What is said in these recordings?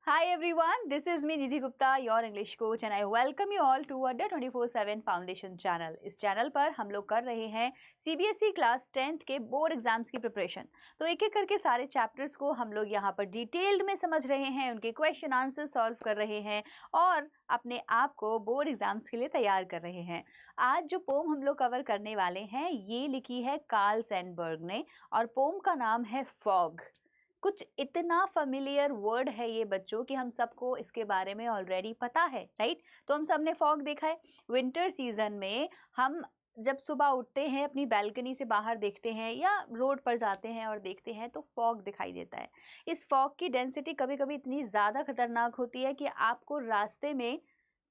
Hi everyone, this is me Nidhi Gupta, your English coach and I welcome you all to Adda 24/7 Foundation channel. इस channel पर हम लोग कर रहे हैं CBSE क्लास 10th के बोर्ड एग्जाम्स की प्रिपरेशन। तो एक एक करके सारे चैप्टर्स को हम लोग यहाँ पर डिटेल्ड में समझ रहे हैं, उनके क्वेश्चन आंसर सॉल्व कर रहे हैं और अपने आप को बोर्ड एग्जाम्स के लिए तैयार कर रहे हैं। आज जो पोम हम लोग कवर करने वाले हैं ये लिखी है कार्ल सैनबर्ग ने और पोम का नाम है फॉग। कुछ इतना फेमिलियर वर्ड है ये बच्चों कि हम सबको इसके बारे में ऑलरेडी पता है, राइट। तो हम सब ने फॉग देखा है। विंटर सीजन में हम जब सुबह उठते हैं, अपनी बैल्कनी से बाहर देखते हैं या रोड पर जाते हैं और देखते हैं तो फॉग दिखाई देता है। इस फॉग की डेंसिटी कभी कभी इतनी ज़्यादा खतरनाक होती है कि आपको रास्ते में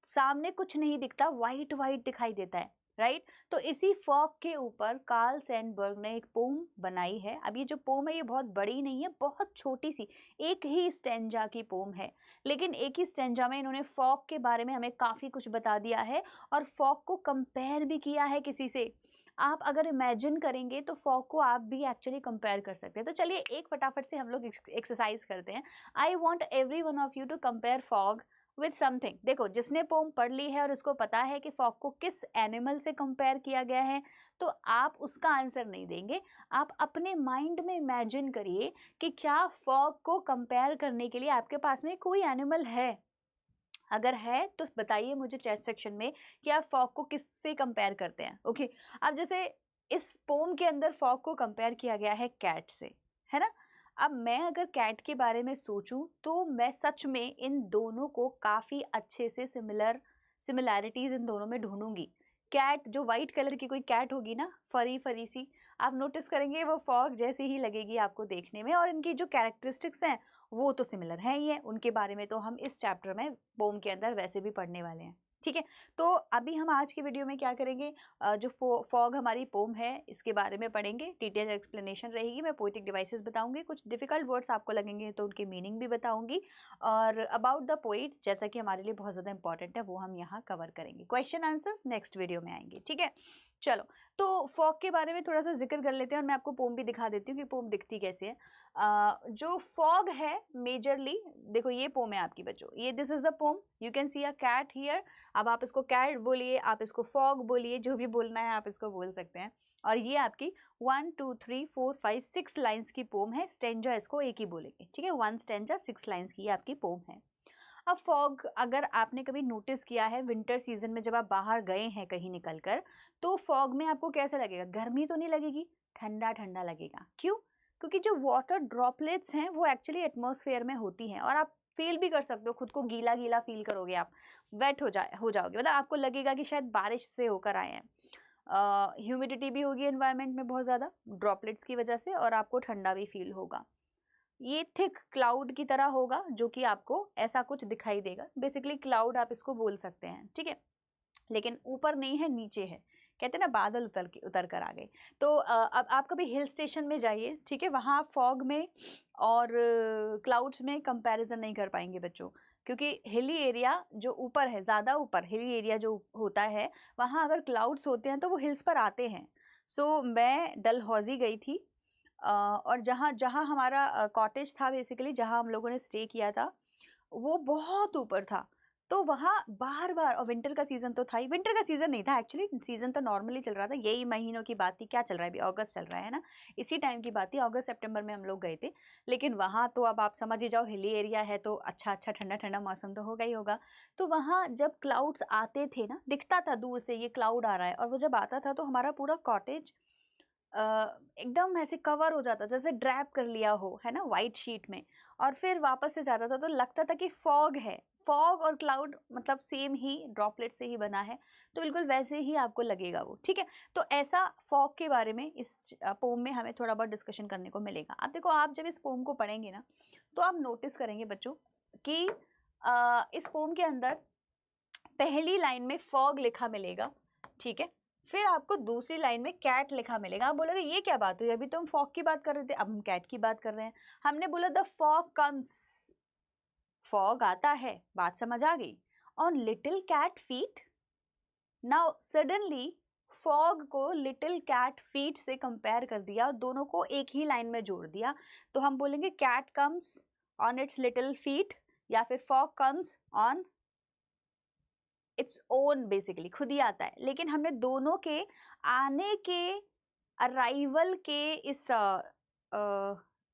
सामने कुछ नहीं दिखता, वाइट वाइट दिखाई देता है, राइट। तो इसी फॉग के ऊपर कार्ल सैनबर्ग ने एक पोम बनाई है। अब ये जो पोम है ये बहुत बड़ी नहीं है, बहुत छोटी सी एक ही स्टेंजा की पोम है, लेकिन एक ही स्टेंजा में इन्होंने फॉग के बारे में हमें काफ़ी कुछ बता दिया है और फॉग को कंपेयर भी किया है किसी से। आप अगर इमेजिन करेंगे तो फॉग को आप भी एक्चुअली कंपेयर कर सकते हैं। तो चलिए एक फटाफट से हम लोग एक्सरसाइज करते हैं। I want every one of you to compare fog with something. देखो, जिसने पोम पढ़ ली है और उसको पता है कि फॉग को किस एनिमल से कंपेयर किया गया है, तो आप उसका आंसर नहीं देंगे। आप अपने माइंड में इमेजिन करिए कि क्या फॉग को कंपेयर करने के लिए आपके पास में कोई एनिमल है। अगर है तो बताइए मुझे चैट सेक्शन में कि आप फॉग को किससे कंपेयर करते हैं। ओके, अब जैसे इस पोम के अंदर फॉग को कंपेयर किया गया है कैट से, है ना। अब मैं अगर कैट के बारे में सोचूं तो मैं सच में इन दोनों को काफ़ी अच्छे से सिमिलैरिटीज़ इन दोनों में ढूंढूंगी। कैट, जो वाइट कलर की कोई कैट होगी ना, फरी फरी सी, आप नोटिस करेंगे वो फॉग जैसी ही लगेगी आपको देखने में, और इनकी जो कैरेक्टरिस्टिक्स हैं वो तो सिमिलर है ही है। उनके बारे में तो हम इस चैप्टर में पोम के अंदर वैसे भी पढ़ने वाले हैं, ठीक है। तो अभी हम आज की वीडियो में क्या करेंगे, जो फॉग हमारी पोम है इसके बारे में पढ़ेंगे। डिटेल एक्सप्लेनेशन रहेगी, मैं पोएटिक डिवाइसेस बताऊंगी, कुछ डिफिकल्ट वर्ड्स आपको लगेंगे तो उनके मीनिंग भी बताऊंगी, और अबाउट द पोइट जैसा कि हमारे लिए बहुत ज़्यादा इंपॉर्टेंट है वो हम यहाँ कवर करेंगे। क्वेश्चन आंसर्स नेक्स्ट वीडियो में आएंगे, ठीक है। चलो, तो फॉग के बारे में थोड़ा सा जिक्र कर लेते हैं और मैं आपको पोम भी दिखा देती हूँ कि पोम दिखती कैसे है। जो फॉग है मेजरली, देखो ये पोम है आपकी बच्चों, ये this is the poem, you can see a cat here. अब आप इसको कैट बोलिए, आप इसको फॉग बोलिए, जो भी बोलना है आप इसको बोल सकते हैं। और ये आपकी 1 2 3 4 5 6 लाइन्स की पोम है। स्टेंजा इसको एक ही बोलेंगे, ठीक है। 1 स्टेंजा 6 लाइन्स की आपकी पोम है। अब फॉग अगर आपने कभी नोटिस किया है विंटर सीजन में, जब आप बाहर गए हैं कहीं निकल कर, तो फॉग में आपको कैसा लगेगा? गर्मी तो नहीं लगेगी, ठंडा ठंडा लगेगा। क्यों? क्योंकि जो वाटर ड्रॉपलेट्स हैं वो एक्चुअली एटमॉस्फेयर में होती हैं, और आप फील भी कर सकते हो, खुद को गीला गीला फील करोगे, आप वेट हो जाओगे, मतलब आपको लगेगा कि शायद बारिश से होकर आए हैं। ह्यूमिडिटी भी होगी एनवायरनमेंट में बहुत ज़्यादा ड्रॉपलेट्स की वजह से, और आपको ठंडा भी फील होगा। ये थिक क्लाउड की तरह होगा जो कि आपको ऐसा कुछ दिखाई देगा। बेसिकली क्लाउड आप इसको बोल सकते हैं, ठीक है, लेकिन ऊपर नहीं है, नीचे है। कहते हैं ना बादल उतर कर आ गए। तो अब आप कभी हिल स्टेशन में जाइए, ठीक है, वहाँ आप फॉग में और क्लाउड्स में कंपैरिजन नहीं कर पाएंगे बच्चों, क्योंकि हिली एरिया जो ऊपर है, ज़्यादा ऊपर हिली एरिया जो होता है, वहाँ अगर क्लाउड्स होते हैं तो वो हिल्स पर आते हैं। सो मैं डलहौजी गई थी, और जहाँ जहाँ हमारा कॉटेज था, बेसिकली जहाँ हम लोगों ने स्टे किया था, वो बहुत ऊपर था। तो वहाँ बार बार, और विंटर का सीज़न तो था ही, विंटर का सीज़न नहीं था एक्चुअली, सीज़न तो नॉर्मली चल रहा था, यही महीनों की बात थी। क्या चल रहा है अभी? अगस्त चल रहा है ना, इसी टाइम की बात थी, अगस्त सितंबर में हम लोग गए थे। लेकिन वहाँ तो अब आप समझ ही जाओ, हिली एरिया है तो अच्छा अच्छा ठंडा ठंडा मौसम तो होगा ही होगा। तो वहाँ जब क्लाउड्स आते थे ना, दिखता था दूर से ये क्लाउड आ रहा है, और वो जब आता था तो हमारा पूरा कॉटेज एकदम ऐसे कवर हो जाता, जैसे ड्रैप कर लिया हो, है ना, वाइट शीट में, और फिर वापस से जाता था तो लगता था कि फॉग है। फॉग और क्लाउड मतलब सेम ही ड्रॉपलेट से ही बना है, तो बिल्कुल वैसे ही आपको लगेगा वो, ठीक है। तो ऐसा फॉग के बारे में इस पोम में हमें थोड़ा बहुत डिस्कशन करने को मिलेगा। आप देखो, आप जब इस पोम को पढ़ेंगे ना तो आप नोटिस करेंगे बच्चों कि इस पोम के अंदर पहली लाइन में फॉग लिखा मिलेगा, ठीक है, फिर आपको दूसरी लाइन में कैट लिखा मिलेगा। आप बोलोगे ये क्या बात हुई, अभी तो हम फॉग की बात कर रहे थे, अब हम कैट की बात कर रहे हैं। हमने बोला द फॉग कम्स, फॉग आता है, बात समझ आ गई, on little cat feet. Now suddenly fog को लिटिल कैट फीट से कंपेयर कर दिया और दोनों को एक ही लाइन में जोड़ दिया, तो हम बोलेंगे cat comes on its little feet, या फिर fog comes on its own, basically खुद ही आता है। लेकिन हमने दोनों के आने के, अराइवल के इस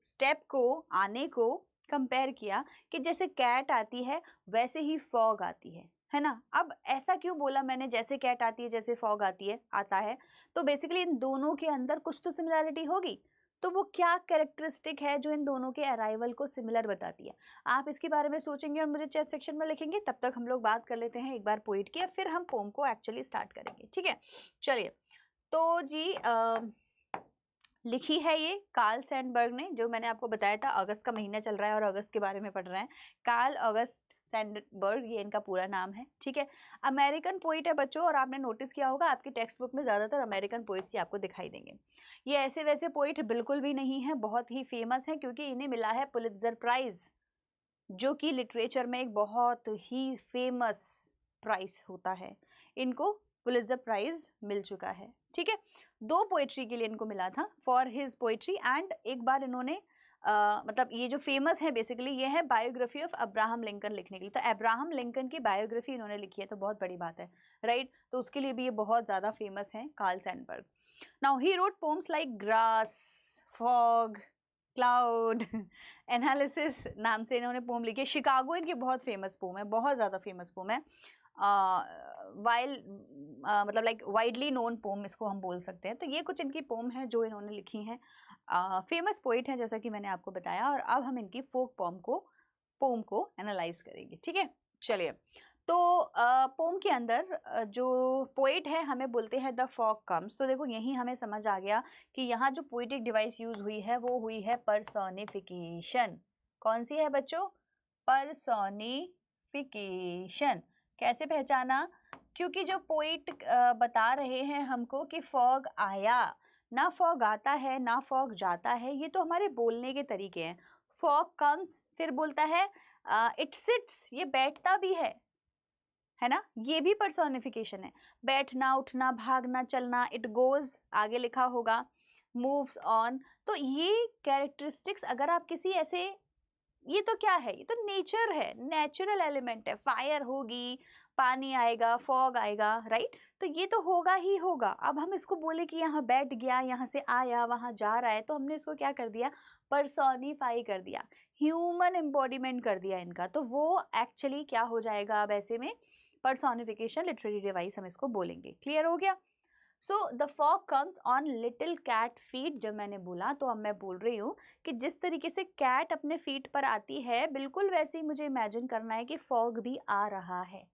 स्टेप को, आने को कंपेयर किया कि जैसे कैट आती है वैसे ही फॉग आती है ना। अब ऐसा क्यों बोला मैंने, जैसे कैट आती है जैसे फॉग आती है, आता है, तो बेसिकली इन दोनों के अंदर कुछ तो सिमिलैरिटी होगी। तो वो क्या कैरेक्टरिस्टिक है जो इन दोनों के अराइवल को सिमिलर बताती है? आप इसके बारे में सोचेंगे और मुझे चैट सेक्शन में लिखेंगे। तब तक हम लोग बात कर लेते हैं एक बार पोइट की, और फिर हम पोम को एक्चुअली स्टार्ट करेंगे, ठीक है। चलिए, तो जी लिखी है ये कार्ल सैंडबर्ग ने, जो मैंने आपको बताया था अगस्त का महीना चल रहा है और अगस्त के बारे में पढ़ रहे हैं। कार्ल ऑगस्ट सैंडबर्ग, ये इनका पूरा नाम है, ठीक है। अमेरिकन पोइट है बच्चों, और आपने नोटिस किया होगा आपकी टेक्स्ट बुक में ज़्यादातर अमेरिकन पोइट्स ही आपको दिखाई देंगे। ये ऐसे वैसे पोइट बिल्कुल भी नहीं है, बहुत ही फेमस है, क्योंकि इन्हें मिला है पुलित्जर प्राइज़, जो कि लिटरेचर में एक बहुत ही फेमस प्राइज होता है। इनको पुलित्जर प्राइज मिल चुका है, ठीक है। 2 पोएट्री के लिए इनको मिला था, फॉर हिज पोएट्री, एंड एक बार इन्होंने मतलब ये जो फेमस है बेसिकली ये है बायोग्राफी ऑफ अब्राहम लिंकन लिखने के लिए। तो अब्राहम लिंकन की बायोग्राफी इन्होंने लिखी है, तो बहुत बड़ी बात है, राइट। तो उसके लिए भी ये बहुत ज़्यादा फेमस है, Karl Sandberg. Now he wrote poems like grass, fog, cloud, analysis नाम से इन्होंने पोम लिखी है। शिकागो इनकी बहुत फेमस पोम है, बहुत ज़्यादा फेमस पोम है। मतलब लाइक वाइडली नोन पोम इसको हम बोल सकते हैं। तो ये कुछ इनकी पोम है जो इन्होंने लिखी हैं। फेमस पोइट हैं जैसा कि मैंने आपको बताया, और अब हम इनकी फोक पोम को एनालाइज करेंगे, ठीक है। चलिए, तो पोम के अंदर जो पोइट है हमें बोलते हैं द फॉग कम्स। तो देखो यही हमें समझ आ गया कि यहाँ जो पोइटिक डिवाइस यूज हुई है वो हुई है पर्सोनिफिकेशन। कौन सी है बच्चों? पर्सोनिफिकेशन। कैसे पहचाना? क्योंकि जो पोइट बता रहे हैं हमको कि फॉग आया, ना फॉग आता है ना फॉग जाता है, ये तो हमारे बोलने के तरीके हैं। फॉग कम्स, फिर बोलता है इट सिट्स, ये बैठता भी है ना, ये भी पर्सोनिफिकेशन है। बैठना, उठना, भागना, चलना। इट गोज, आगे लिखा होगा, मूव्स ऑन। तो ये कैरेक्टरिस्टिक्स अगर आप किसी ऐसे, ये तो क्या है, ये तो नेचर है, नेचुरल एलिमेंट है। फायर होगी, पानी आएगा, फॉग आएगा, राइट। तो ये तो होगा ही होगा। अब हम इसको बोले कि यहाँ बैठ गया, यहाँ से आया, वहाँ जा रहा है, तो हमने इसको क्या कर दिया? पर्सोनिफाई कर दिया, ह्यूमन एम्बॉडीमेंट कर दिया इनका। तो वो एक्चुअली क्या हो जाएगा अब ऐसे में? पर्सोनिफिकेशन लिटरेरी डिवाइस हम इसको बोलेंगे। क्लियर हो गया? So the fog comes on little cat feet. जब मैंने बोला तो अब मैं बोल रही हूँ कि जिस तरीके से कैट अपने फीट पर आती है, बिल्कुल वैसे ही मुझे इमेजिन करना है कि फॉग भी आ रहा है,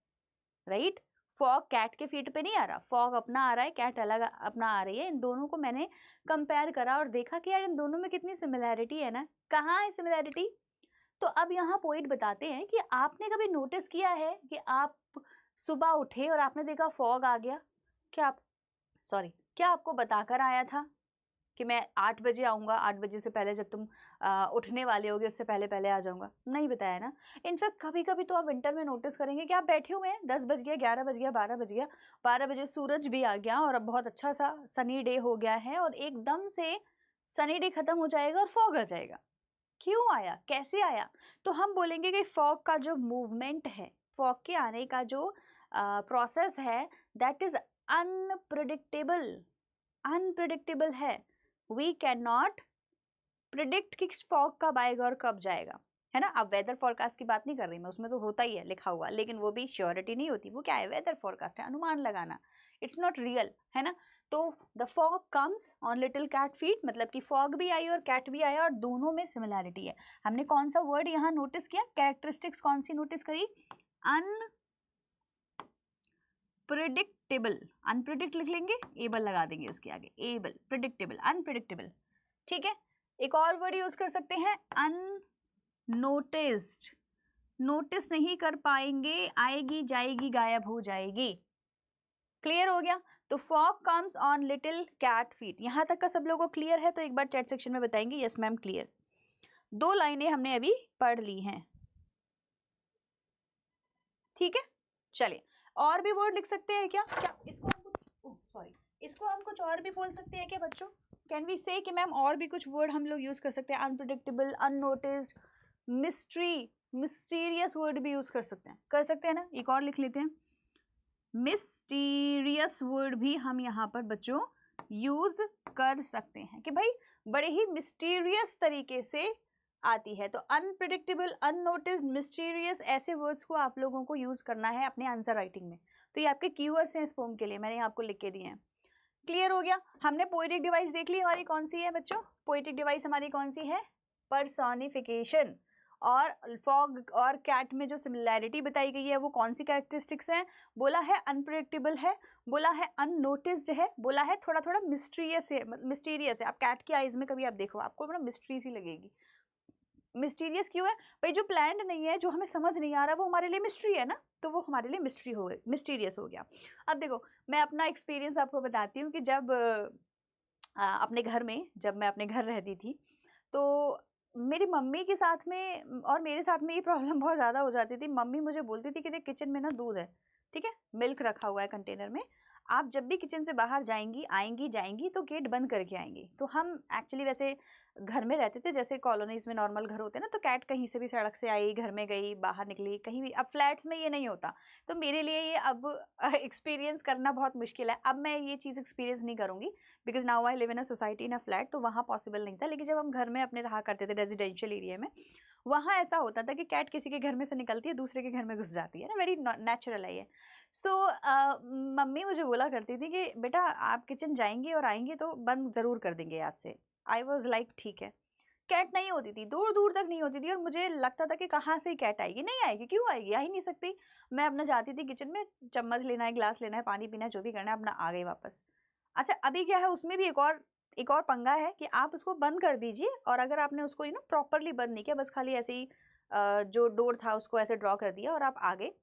राइट। फॉग कैट के फीट पे नहीं आ रहा, फॉग अपना आ रहा है, कैट अलग अपना आ रही है। इन दोनों को मैंने कंपेयर करा और देखा कि यार इन दोनों में कितनी सिमिलैरिटी है ना। कहाँ है सिमिलैरिटी? तो अब यहाँ पोइट बताते हैं कि आपने कभी नोटिस किया है कि आप सुबह उठे और आपने देखा फॉग आ गया? क्या आपको बताकर आया था कि मैं 8 बजे आऊँगा, 8 बजे से पहले जब तुम उठने वाले होगे उससे पहले पहले आ जाऊँगा? नहीं बताया ना। इनफैक्ट कभी कभी तो आप विंटर में नोटिस करेंगे कि आप बैठे हुए हैं, 10 बज गया, 11 बज गया, 12 बज गया, 12 बजे सूरज भी आ गया और अब बहुत अच्छा सा सनी डे हो गया है, और एकदम से सनी डे खत्म हो जाएगा और फॉग आ जाएगा। क्यों आया, कैसे आया? तो हम बोलेंगे कि फॉग का जो मूवमेंट है, फॉग के आने का जो प्रोसेस है, दैट इज अनप्रिडिक्टेबल है। वी कैन नॉट प्रिडिक्ट कि फॉग कब आएगा और कब जाएगा, है ना। अब वेदर फोरकास्ट की बात नहीं कर रही मैं, उसमें तो होता ही है लिखा हुआ, लेकिन वो भी श्योरिटी नहीं होती। वो क्या है? वेदर फोरकास्ट है, अनुमान लगाना, इट्स नॉट रियल, है ना। तो the fog comes on little cat feet, मतलब कि फॉग भी आई और कैट भी आया, और दोनों में सिमिलैरिटी है। हमने कौन सा वर्ड यहाँ नोटिस किया? कैरेक्टरिस्टिक्स कौन सी नोटिस करी? अनप्रिडिक्टेबल। अनप्रिडिक्ट लिख लेंगे, एबल लगा देंगे उसके आगे, एबल, प्रिडिक्टेबल, अनप्रिडिक्टेबल, ठीक है। एक और वर्ड यूज कर सकते हैं, अननोटिस्ड। नोटिस नहीं कर पाएंगे, आएगी जाएगी गायब हो जाएगी। क्लियर हो गया? तो fog comes on little cat feet. यहां तक का सब लोगों को क्लियर है? तो एक बार चैट सेक्शन में बताएंगे यस मैम क्लियर। 2 लाइनें हमने अभी पढ़ ली हैं, ठीक है। चलिए, और भी वर्ड लिख सकते हैं क्या? इसको हम कुछ और भी बोल सकते हैं क्या बच्चों? कैन वी से कि मैम और भी कुछ वर्ड हम लोग यूज कर सकते हैं? Unpredictable, unnoticed, mystery, mysterious word भी यूज कर सकते हैं ना। एक और लिख लेते हैं, मिस्टीरियस वर्ड भी हम यहाँ पर बच्चों यूज कर सकते हैं कि भाई बड़े ही मिस्टीरियस तरीके से आती है। तो अनप्रिडिक्टेबल, अननोटिस्ड, मिस्टीरियस, ऐसे वर्ड्स को आप लोगों को यूज करना है अपने आंसर राइटिंग में। तो ये आपके कीवर्ड्स हैं इस पोम के लिए, मैंने आपको लिख के दिए हैं। क्लियर हो गया। हमने पोएटिक डिवाइस देख ली, हमारी कौन सी है बच्चों? पोएटिक डिवाइस हमारी कौन सी है? पर्सोनिफिकेशन। और फॉग और कैट में जो सिमिलैरिटी बताई गई है वो कौन सी कैरेक्टरिस्टिक्स हैं? बोला है अनप्रेडिक्टेबल है, बोला है अननोटिस्ड है, बोला है थोड़ा थोड़ा मिस्टीरियस है। मिस्टीरियस है, आप कैट की आईज में कभी आप देखो आपको बड़ा मिस्ट्री सी लगेगी। मिस्टीरियस क्यों है भाई? जो प्लान्ड नहीं है, जो हमें समझ नहीं आ रहा, वो हमारे लिए मिस्ट्री है ना, तो वो हमारे लिए मिस्ट्री हो गई, मिस्टीरियस हो गया। अब देखो मैं अपना एक्सपीरियंस आपको बताती हूँ कि जब अपने घर में, जब मैं अपने घर रहती थी तो मेरी मम्मी के साथ में और मेरे साथ में ये प्रॉब्लम बहुत ज़्यादा हो जाती थी। मम्मी मुझे बोलती थी कि देख किचन में ना दूध है, ठीक है, मिल्क रखा हुआ है कंटेनर में, आप जब भी किचन से बाहर जाएंगी आएंगी जाएंगी तो गेट बंद करके आएंगी। तो हम एक्चुअली वैसे घर में रहते थे, जैसे कॉलोनीज में नॉर्मल घर होते हैं ना, तो कैट कहीं से भी सड़क से आई, घर में गई, बाहर निकली, कहीं भी। अब फ्लैट्स में ये नहीं होता, तो मेरे लिए ये अब एक्सपीरियंस करना बहुत मुश्किल है। अब मैं ये चीज़ एक्सपीरियंस नहीं करूँगी because now I live in a society in a flat, तो वहाँ पॉसिबल नहीं था। लेकिन जब हम घर में अपने रहा करते थे रेजिडेंशियल एरिया में, वहाँ ऐसा होता था कि कैट किसी के घर में से निकलती है दूसरे के घर में घुस जाती है ना, वेरी नेचुरल है ये। सो मम्मी मुझे बोला करती थी कि बेटा आप किचन जाएंगे और आएंगे तो बंद ज़रूर कर देंगे आज से। आई वॉज लाइक ठीक है। कैट नहीं होती थी, दूर दूर तक नहीं होती थी, और मुझे लगता था कि कहाँ से कैट आएगी, नहीं आएगी, क्यों आएगी, आ ही नहीं सकती। मैं अपना जाती थी किचन में, चम्मच लेना है, गिलास लेना है, पानी पीना है, जो भी करना है, अपना आ गई वापस। अच्छा अभी क्या है, उसमें भी एक और पंगा है कि आप उसको बंद कर दीजिए, और अगर आपने उसको प्रॉपरली बंद नहीं किया, बस खाली ऐसे ही जो डोर था उसको ऐसे ड्रॉ कर दिया और आप आ गए,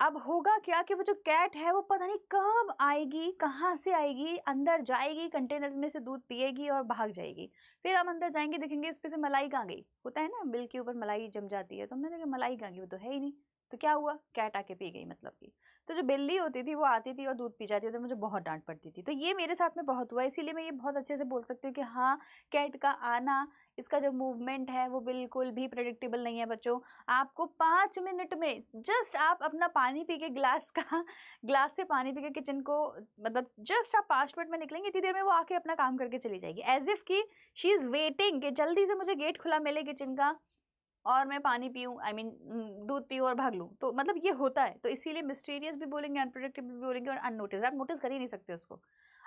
अब होगा क्या कि वो जो कैट है वो पता नहीं कब आएगी, कहाँ से आएगी, अंदर जाएगी, कंटेनर में से दूध पिएगी और भाग जाएगी। फिर हम अंदर जाएंगे, देखेंगे इस पे से मलाई कहाँ गई, होता है ना मिल्क के ऊपर मलाई जम जाती है, तो मैंने कहा मलाई कहाँ गई, वो तो है ही नहीं। तो क्या हुआ, कैट आके पी गई मतलब की। तो जो बिल्ली होती थी वो आती थी और दूध पी जाती थी, तो मुझे बहुत डांट पड़ती थी। तो ये मेरे साथ में बहुत हुआ, इसीलिए मैं ये बहुत अच्छे से बोल सकती हूँ कि हाँ, कैट का आना, इसका जो मूवमेंट है वो बिल्कुल भी प्रेडिक्टेबल नहीं है बच्चों। आपको 5 मिनट में जस्ट आप अपना पानी पी के ग्लास से पानी पी के किचन को, मतलब जस्ट आप 5 मिनट में निकलेंगे, इतनी देर में वो आके अपना काम करके चली जाएगी, एज इफ कि शी इज वेटिंग कि जल्दी से मुझे गेट खुला मिले किचन का और मैं पानी पीऊँ, आई मीन दूध पीऊँ और भाग लूँ। तो मतलब ये होता है, तो इसीलिए मिस्टीरियस भी बोलेंगे, अनप्रेडिक्टेबल भी बोलेंगे, और अननोटिस, आप नोटिस कर ही नहीं सकते उसको,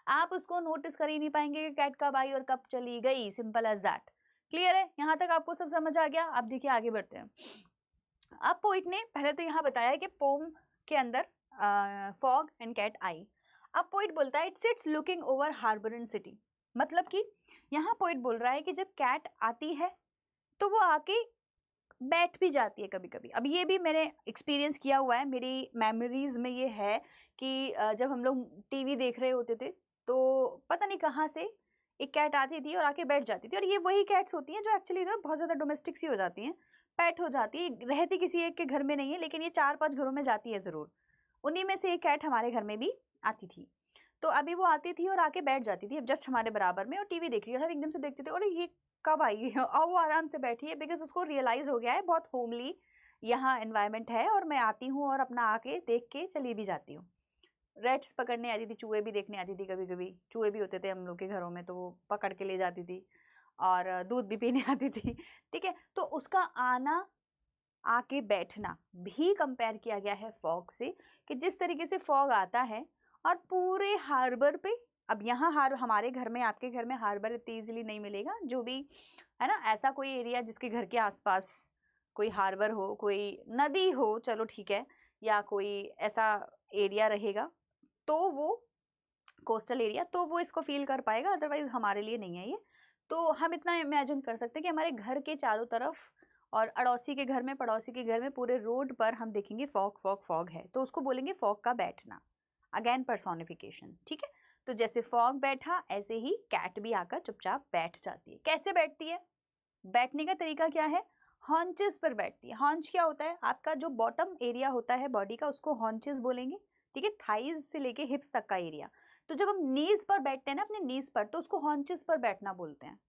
आप उसको नोटिस कर ही नहीं पाएंगे कि कैट कब आई और कब चली गई, सिंपल एज दैट। क्लियर है, यहाँ तक आपको सब समझ आ गया? आप देखिए आगे बढ़ते हैं। अब पोइट ने पहले तो यहाँ बताया कि पोम के अंदर फॉग एंड कैट आई। अब पोइट बोलता है it sits looking over harbour in city, मतलब कि यहाँ पोइट बोल रहा है कि जब कैट आती है तो वो आके बैठ भी जाती है कभी कभी। अब ये भी मैंने एक्सपीरियंस किया हुआ है, मेरी मेमोरीज में ये है कि जब हम लोग टीवी देख रहे होते थे तो पता नहीं कहाँ से एक कैट आती थी और आके बैठ जाती थी, और ये वही कैट्स होती हैं जो एक्चुअली बहुत ज़्यादा डोमेस्टिक सी हो जाती हैं, पेट हो जाती है, रहती किसी एक के घर में नहीं है, लेकिन ये 4-5 घरों में जाती है ज़रूर। उन्हीं में से एक कैट हमारे घर में भी आती थी। तो अभी वो आती थी और आके बैठ जाती थी अब जस्ट हमारे बराबर में, और टीवी देख रही है, और एकदम से देखते थे और ये कब आई है, और वो आराम से बैठी है, बिकॉज उसको रियलाइज़ हो गया है बहुत होमली यहाँ एनवायरनमेंट है, और मैं आती हूँ और अपना आके देख के चली भी जाती हूँ। रेट्स पकड़ने आती थी, चूहे भी देखने आती थी, कभी कभी चूहे भी होते थे हम लोग के घरों में, तो वो पकड़ के ले जाती थी, और दूध भी पीने आती थी, ठीक है। तो उसका आना, आके बैठना भी कंपेयर किया गया है फॉग से, कि जिस तरीके से फॉग आता है और पूरे हार्बर पे, अब यहाँ हमारे घर में, आपके घर में हार्बर इतनी ईजिली नहीं मिलेगा, जो भी है ना, ऐसा कोई एरिया जिसके घर के आसपास कोई हार्बर हो, कोई नदी हो, चलो ठीक है, या कोई ऐसा एरिया रहेगा तो वो कोस्टल एरिया, तो वो इसको फील कर पाएगा, अदरवाइज हमारे लिए नहीं है ये। तो हम इतना इमेजिन कर सकते हैं कि हमारे घर के चारों तरफ और अड़ोसी के घर में, पड़ोसी के घर में, पूरे रोड पर हम देखेंगे फॉग फॉग फॉग है, तो उसको बोलेंगे फॉग का बैठना, अगेन पर्सोनिफिकेशन, ठीक है। तो जैसे फॉग बैठा ऐसे ही कैट भी आकर चुपचाप बैठ जाती है। कैसे बैठती है, बैठने का तरीका क्या है, हॉन्चेस पर बैठती है। हॉन्च क्या होता है, आपका जो बॉटम एरिया होता है बॉडी का, उसको हॉन्चेस बोलेंगे, ठीक है, थाइज से लेके हिप्स तक का एरिया। तो जब हम नीज पर बैठते हैं ना, अपने नीज पर, तो उसको हॉन्चेस पर बैठना बोलते हैं।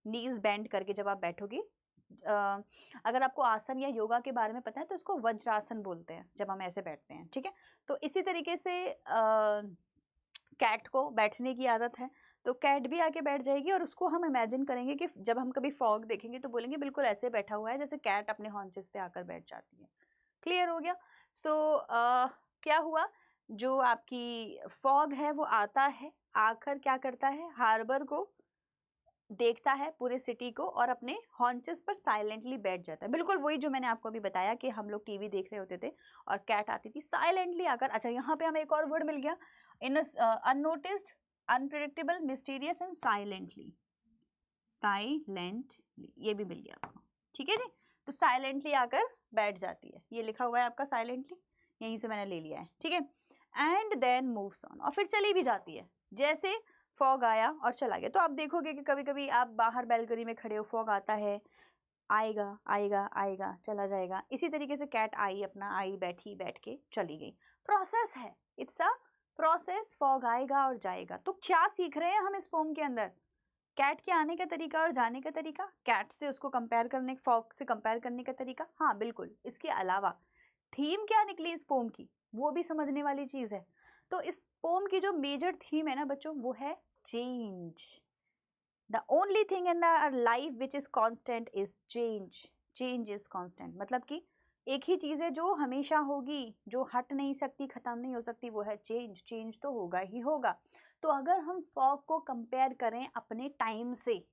नीज बेंड करके जब आप बैठोगे, अगर आपको आसन या योगा के बारे में पता है तो इसको वज्रासन बोलते हैं जब हम ऐसे बैठते हैं, ठीक है। तो इसी तरीके से कैट को बैठने की आदत है, तो कैट भी आके बैठ जाएगी और उसको हम इमेजिन करेंगे कि जब हम कभी फॉग देखेंगे तो बोलेंगे बिल्कुल ऐसे बैठा हुआ है जैसे कैट अपने हॉन्चेस पे आकर बैठ जाती है। क्लियर हो गया। सो क्या हुआ, जो आपकी फॉग है वो आता है, आकर क्या करता है, हार्बर को देखता है, पूरे सिटी को, और अपने हॉन्चेस पर साइलेंटली बैठ जाता है। बिल्कुल वही जो मैंने आपको अभी बताया कि हम लोग टीवी देख रहे होते थे और कैट आती थी साइलेंटली आकर। अच्छा, यहाँ पे हमें एक और वर्ड मिल गया, in unnoticed, unpredictable, mysterious and silently. Silently ये भी मिल गया आपको, ठीक है जी। तो साइलेंटली आकर बैठ जाती है, ये लिखा हुआ है आपका साइलेंटली, यहीं से मैंने ले लिया है, ठीक है। एंड देन मूव्स ऑन, और फिर चली भी जाती है। जैसे फॉग आया और चला गया, तो आप देखोगे कि कभी कभी आप बाहर बैल्कनी में खड़े हो, फॉग आता है, आएगा आएगा आएगा चला जाएगा। इसी तरीके से कैट आई, अपना आई, बैठी, बैठ के चली गई। प्रोसेस है, इट्स अ प्रोसेस। फॉग आएगा और जाएगा। तो क्या सीख रहे हैं हम इस पोम के अंदर? कैट के आने का तरीका और जाने का तरीका, कैट से उसको कंपेयर करने, फॉग से कंपेयर करने का तरीका, हाँ बिल्कुल। इसके अलावा थीम क्या निकली इस पोम की, वो भी समझने वाली चीज़ है। तो इस पोम की जो मेजर थीम है ना बच्चों, वो है change. The only thing in the life which is constant is change. Change is constant, मतलब कि एक ही चीज़ है जो हमेशा होगी, जो हट नहीं सकती, ख़त्म नहीं हो सकती, वो है चेंज। चेंज तो होगा ही होगा। तो अगर हम फॉग को कंपेयर करें अपने टाइम से,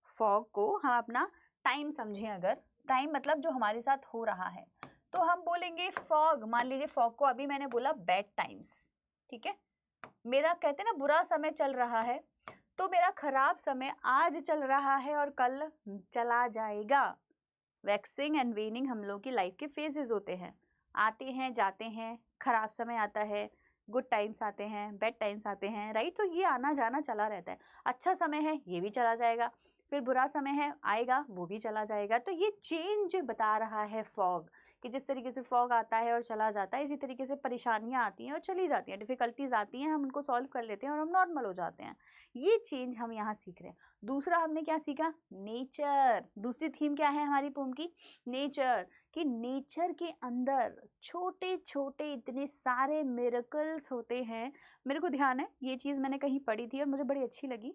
फॉग को हम अपना टाइम समझें, अगर टाइम मतलब जो हमारे साथ हो रहा है, तो हम बोलेंगे फॉग, मान लीजिए फॉग को अभी मैंने बोला बैड टाइम्स, ठीक है। मेरा कहते हैं ना बुरा समय चल रहा है, तो मेरा खराब समय आज चल रहा है और कल चला जाएगा। वैक्सिंग एंड वेनिंग हम लोग की लाइफ के फेजेस होते हैं, आते हैं जाते हैं। खराब समय आता है, गुड टाइम्स आते हैं, बैड टाइम्स आते हैं, राइट। तो ये आना जाना चला रहता है। अच्छा समय है, ये भी चला जाएगा, फिर बुरा समय है, आएगा, वो भी चला जाएगा। तो ये चेंज बता रहा है फॉग, कि जिस तरीके से फॉग आता है और चला जाता है, इसी तरीके से परेशानियां आती हैं और चली जाती हैं, डिफिकल्टीज आती हैं, हम उनको सॉल्व कर लेते हैं और हम नॉर्मल हो जाते हैं। ये चेंज हम यहाँ सीख रहे हैं। दूसरा हमने क्या सीखा, नेचर। दूसरी थीम क्या है हमारी पोम की, नेचर। कि नेचर के अंदर छोटे छोटे इतने सारे मिरेकल्स होते हैं। मेरे को ध्यान है, ये चीज़ मैंने कहीं पढ़ी थी और मुझे बड़ी अच्छी लगी।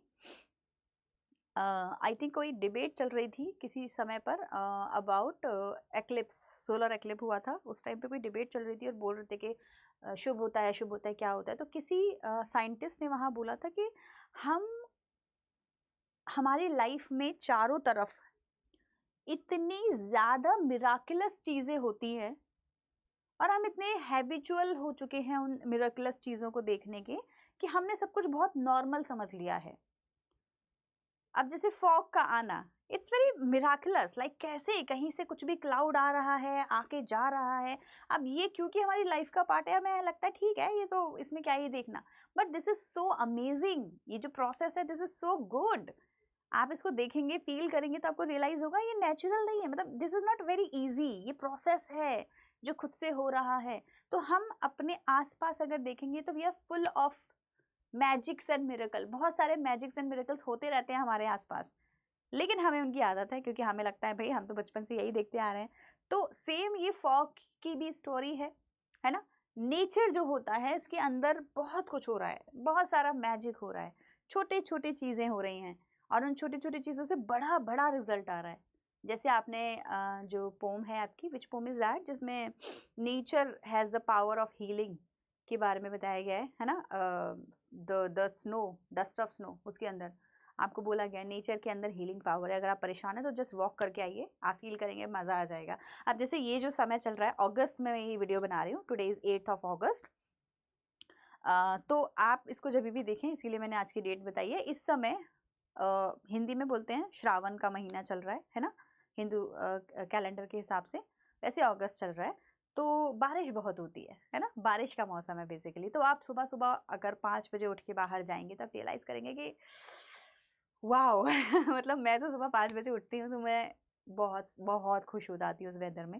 आई थिंक कोई डिबेट चल रही थी किसी समय पर अबाउट एक्लिप्स, सोलर एक्लिप हुआ था उस टाइम पे, कोई डिबेट चल रही थी और बोल रहे थे कि शुभ होता है, शुभ होता है, क्या होता है। तो किसी साइंटिस्ट ने वहाँ बोला था कि हम हमारी लाइफ में चारों तरफ इतनी ज़्यादा मिराकुलस चीज़ें होती हैं और हम इतने हैबिचुअल हो चुके हैं उन मिराकुलस चीज़ों को देखने के, कि हमने सब कुछ बहुत नॉर्मल समझ लिया है। अब जैसे फॉग का आना, इट्स वेरी मिराकुलस, लाइक कैसे कहीं से कुछ भी क्लाउड आ रहा है, आके जा रहा है। अब ये क्योंकि हमारी लाइफ का पार्ट है, हमें लगता है ठीक है, ये तो इसमें क्या ही देखना, but this is so amazing. ये जो प्रोसेस है, दिस इज सो गुड। आप इसको देखेंगे, फील करेंगे तो आपको रियलाइज होगा ये नेचुरल नहीं है, मतलब this is not very easy, ये प्रोसेस है जो खुद से हो रहा है। तो हम अपने आसपास अगर देखेंगे तो we are full of magics and miracle. बहुत सारे मैजिक्स एंड मिरेकल्स होते रहते हैं हमारे आसपास, लेकिन हमें उनकी आदत है, क्योंकि हमें लगता है भाई हम तो बचपन से यही देखते आ रहे हैं। तो सेम ये फॉग की भी स्टोरी है ना। नेचर जो होता है, इसके अंदर बहुत कुछ हो रहा है, बहुत सारा मैजिक हो रहा है, छोटे छोटे चीज़ें हो रही हैं और उन छोटी छोटी चीज़ों से बड़ा बड़ा रिजल्ट आ रहा है। जैसे आपने जो पोम है आपकी, विच पोम इज दैट, जिसमें nature has the power of healing के बारे में बताया गया है ना। The snow, dust of snow, उसके अंदर आपको बोला गया है नेचर के अंदर हीलिंग पावर है। अगर आप परेशान है तो जस्ट वॉक करके आइए, आप फील करेंगे, मज़ा आ जाएगा। अब जैसे ये जो समय चल रहा है, अगस्त में मैं ये वीडियो बना रही हूँ, today is 8th of August। तो आप इसको जब भी देखें, इसीलिए मैंने आज की डेट बताई है। इस समय हिंदी में बोलते हैं श्रावण का महीना चल रहा है ना, हिंदू कैलेंडर के हिसाब से। वैसे अगस्त चल रहा है, तो बारिश बहुत होती है ना, बारिश का मौसम है बेसिकली। तो आप सुबह सुबह अगर 5 बजे उठ के बाहर जाएंगे तो आप रियलाइज़ करेंगे कि वाओ मतलब मैं तो सुबह 5 बजे उठती हूँ तो मैं बहुत बहुत खुश हो जाती हूँ उस वेदर में।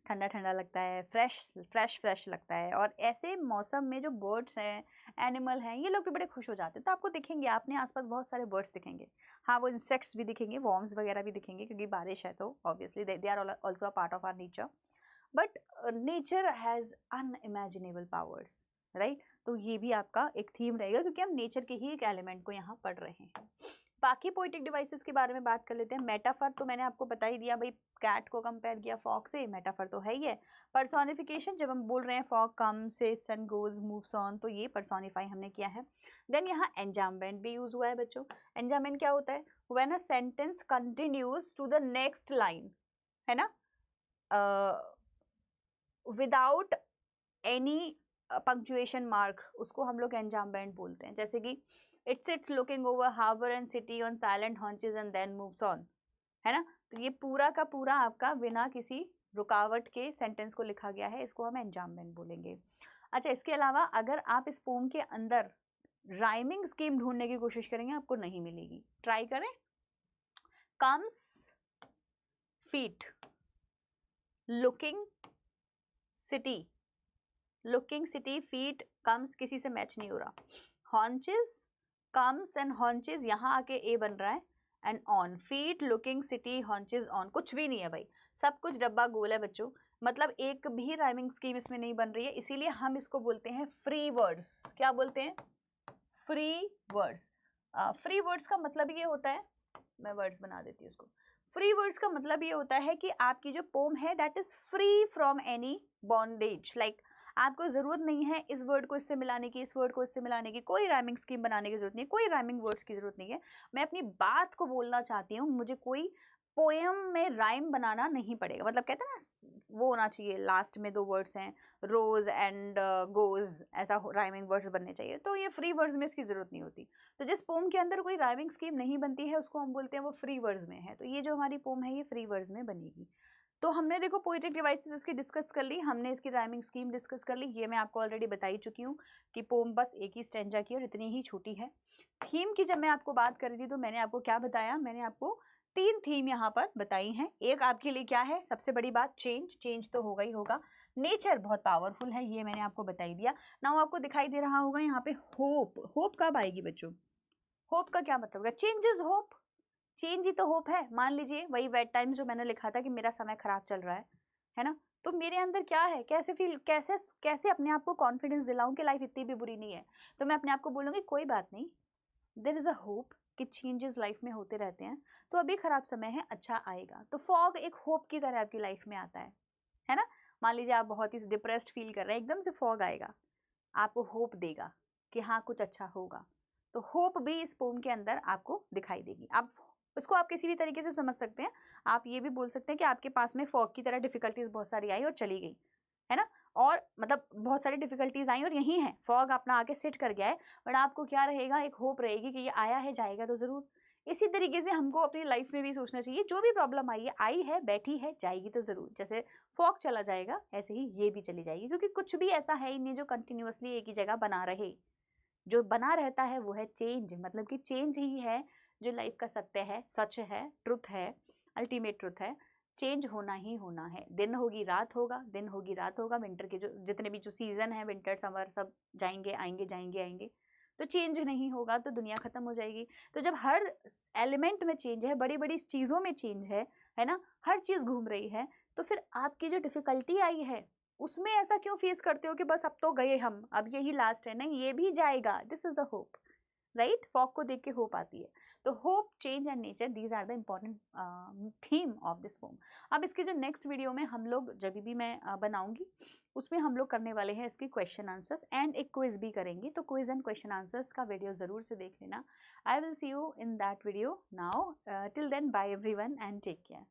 ठंडा ठंडा लगता है, फ्रेश लगता है। और ऐसे मौसम में जो बर्ड्स हैं, एनिमल हैं, ये लोग भी बड़े खुश हो जाते हैं। तो आपको दिखेंगे, आपने आसपास बहुत सारे बर्ड्स दिखेंगे। हाँ, वो इंसेक्ट्स भी दिखेंगे, वॉर्म्स वगैरह भी दिखेंगे, क्योंकि बारिश है तो obviously they are also a part of our nature. But nature has unimaginable powers, right. तो ये भी आपका एक थीम रहेगा, क्योंकि हम नेचर के ही एक एलिमेंट को यहाँ पढ़ रहे हैं। बाकी पोएटिक डिवाइसेस के बारे में बात कर लेते हैं। मेटाफर तो मैंने आपको बता ही दिया भाई, कैट को कंपेयर किया फॉग से, मेटाफर तो है ही है। पर्सोनिफिकेशन, जब हम बोल रहे हैं fog comes, sits and goes, moves on, तो ये पर्सोनिफाई हमने किया है। देन यहाँ एंजाममेंट भी यूज हुआ है बच्चों। एंजाममेंट क्या होता है? When a sentence continues to the next line, है ना, विदाउट एनी पंक्चुएशन मार्क, उसको हम लोग एंजाममेंट बोलते हैं। जैसे कि it sits looking over harbour and city on silent haunches and then moves on, है ना। तो ये पूरा का पूरा आपका बिना किसी रुकावट के सेंटेंस को लिखा गया है, इसको हम एंजाममेंट बोलेंगे। अच्छा, इसके अलावा अगर आप इस पोम के अंदर राइमिंग स्कीम ढूंढने की कोशिश करेंगे, आपको नहीं मिलेगी। ट्राई करें। Comes, feet, looking city, looking city, feet, comes, किसी से मैच नहीं हो रहा। हॉन्चेस, कम्स एंड हॉन्चेस, यहाँ आके ए बन रहा है, and on, feet, looking city, haunches, on, कुछ भी नहीं है भाई, सब कुछ डब्बा गोल है बच्चों। मतलब एक भी राइमिंग स्कीम इसमें नहीं बन रही है, इसीलिए हम इसको बोलते हैं फ्री वर्ड्स। क्या बोलते हैं? Free words. फ्री वर्ड्स का मतलब ये होता है, मैं वर्ड्स बना देती हूँ उसको। फ्री वर्ड्स का मतलब ये होता है कि आपकी जो पोम है that is free from any bondage. Like आपको ज़रूरत नहीं है इस वर्ड को इससे मिलाने की, इस वर्ड को इससे मिलाने की, कोई राइमिंग स्कीम बनाने की जरूरत नहीं है, कोई राइमिंग वर्ड्स की जरूरत नहीं है। मैं अपनी बात को बोलना चाहती हूँ, मुझे कोई पोएम में राइम बनाना नहीं पड़ेगा। मतलब कहते हैं ना, वो होना चाहिए, लास्ट में दो वर्ड्स हैं, रोज एंड गोज, ऐसा राइमिंग वर्ड्स बनने चाहिए। तो ये फ्री वर्ड्स में इसकी ज़रूरत नहीं होती। तो जिस पोम के अंदर कोई राइमिंग स्कीम नहीं बनती है, उसको हम बोलते हैं वो फ्री वर्ड्स में है। तो ये जो हमारी पोम है, ये फ्री वर्ड्स में बनेगी। तो हमने देखो पोएटिक डिवाइसेस इसकी डिस्कस कर ली, हमने इसकी राइमिंग स्कीम डिस्कस कर ली। ये मैं आपको ऑलरेडी बता ही चुकी हूँ कि पोम बस एक ही स्टैंजा की और इतनी ही छोटी है। थीम की जब मैं आपको बात कर रही थी, तो मैंने आपको क्या बताया? मैंने आपको 3 थीम यहाँ पर बताई हैं। एक आपके लिए क्या है? सबसे बड़ी बात, चेंज। चेंज तो होगा ही होगा। नेचर बहुत पावरफुल है, ये मैंने आपको बता ही दिया। नाउ आपको दिखाई दे रहा होगा यहाँ पे होप। होप कब आएगी बच्चों? होप का क्या मतलब है? Change is hope. चेंज ही तो होप है। मान लीजिए वही वेट टाइम्स जो मैंने लिखा था कि मेरा समय खराब चल रहा है ना, तो मेरे अंदर क्या है, कैसे फील, कैसे अपने आप को कॉन्फिडेंस दिलाऊं कि लाइफ इतनी भी बुरी नहीं है। तो मैं अपने आप को बोलूँगी कोई बात नहीं, देयर इज अ होप कि चेंजेस लाइफ में होते रहते हैं, तो अभी खराब समय है, अच्छा आएगा। तो फॉग एक होप की तरह आपकी लाइफ में आता है ना। मान लीजिए आप बहुत ही डिप्रेस्ड फील कर रहे हैं, एकदम से फॉग आएगा, आपको होप देगा कि हाँ कुछ अच्छा होगा। तो होप भी इस पोम के अंदर आपको दिखाई देगी। आप इसको आप किसी भी तरीके से समझ सकते हैं। आप ये भी बोल सकते हैं कि आपके पास में फॉग की तरह डिफिकल्टीज बहुत सारी आई और चली गई, है ना। और मतलब बहुत सारी डिफिकल्टीज आई और यही है, फॉग अपना आके सिट कर गया है, बट आपको क्या रहेगा, एक होप रहेगी कि ये आया है, जाएगा तो जरूर। इसी तरीके से हमको अपनी लाइफ में भी सोचना चाहिए, जो भी प्रॉब्लम आई है, बैठी है, जाएगी तो जरूर। जैसे फॉग चला जाएगा, ऐसे ही ये भी चली जाएगी, क्योंकि कुछ भी ऐसा है ही नहीं जो कंटिन्यूअसली एक ही जगह बना रहे। जो बना रहता है वो है चेंज। मतलब कि चेंज ही है जो लाइफ का सत्य है, सच है, ट्रुथ है, अल्टीमेट ट्रुथ है। चेंज होना ही होना है। दिन होगी रात होगा, दिन होगी रात होगा। विंटर के जो जितने भी जो सीजन है, विंटर समर, सब जाएंगे आएंगे, जाएंगे आएंगे। तो चेंज नहीं होगा तो दुनिया खत्म हो जाएगी। तो जब हर एलिमेंट में चेंज है, बड़ी बड़ी चीज़ों में चेंज है ना, हर चीज़ घूम रही है, तो फिर आपकी जो डिफिकल्टी आई है उसमें ऐसा क्यों फेस करते हो कि बस अब तो गए हम, अब यही लास्ट है? नहीं, ये भी जाएगा। This is the hope, right. Fog को देख के होप आती है। तो hope, change and nature, these are the important theme of this poem. अब इसकी जो नेक्स्ट वीडियो में हम लोग जब भी मैं बनाऊंगी, उसमें हम लोग करने वाले हैं इसकी क्वेश्चन आंसर्स एंड एक क्विज भी करेंगे। तो क्विज एंड क्वेश्चन आंसर्स का वीडियो जरूर से देख लेना। I will see you in that video. Now till then, bye everyone and take care.